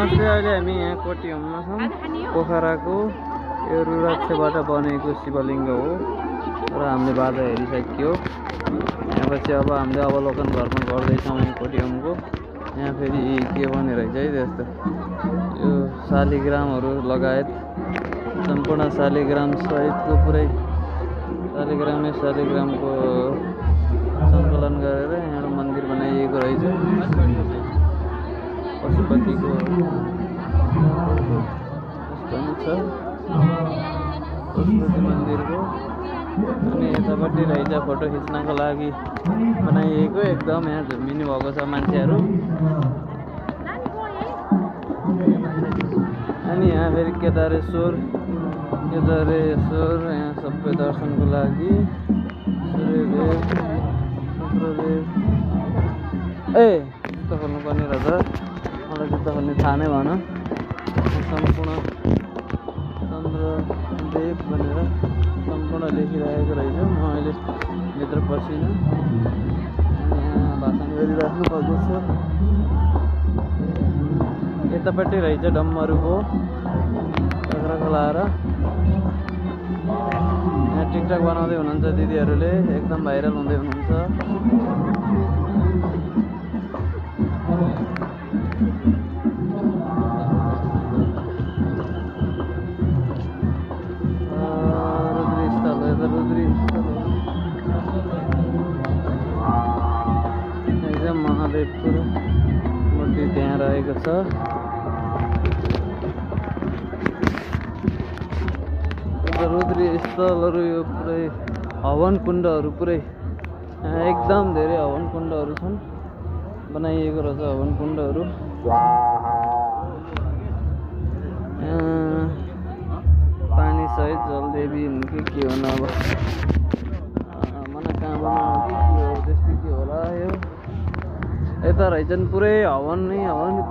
नमस्ते। अहिले हामी यहाँ कोटीहोममा छौँ। पोखराको यो रुद्राक्षबाट बनेको शिवलिङ्ग हो र हामीले बाजा हेरिसक्यो। यहाँपछि अब हामीले अवलोकन घरमा गर्दैछौँ यहाँ कोटीहोमको। यहाँ फेरि के बने रहेछ है त्यस्तो यो शालिग्रामहरू लगायत सम्पूर्ण शालिग्राम सहितको पुरै शालिग्रामको सङ्कलन गरेर यहाँ मन्दिर बनाइएको रहेछ। पशुपतिको पनि छ पशुपति मन्दिरको। अनि यतापट्टि रहेछ फोटो खिच्नको लागि बनाइएको। एकदम यहाँ झुमिनु भएको छ मान्छेहरू। अनि यहाँ फेरि केदारेश्वर यहाँ सबै दर्शनको लागि सूर्यदेव शुक्रदेव जुत्ता खोल्नु पर्ने रहेछ। मलाई जुत्ता खोल्ने थाहा नै भएन। सम्पूर्ण चन्द्रदेव भनेर सम्पूर्ण लेखिरहेको रहेछ। म अहिले भित्र पसिनँ। यहाँ भाषण गरिराख्नु भएको छ। यतापट्टि रहेछ डम्बरुको टक्राको लाएर यहाँ टिकटक बनाउँदै हुनुहुन्छ दिदीहरूले। एकदम भाइरल हुँदै हुनुहुन्छ। महादेवको मूर्ति त्यहाँ रहेको छ। रुद्री स्थलहरू यो पुरै हवन कुण्डहरू पुरै एकदम धेरै हवन कुण्डहरू छन् बनाइएको रहेछ। हवन कुण्डहरू पानी सहित जलदेवी के हो न अब मनोकामना के हो त्यस्तो के होला। यो यता रहेछन् पुरै हवन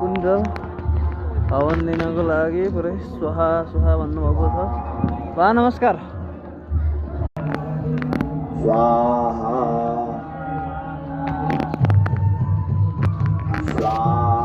कुण्ड। हवन दिनको लागि पुरै स्वाहा स्वाहा भन्नुभएको छ। बा नमस्कार। स्वाहा स्वाहा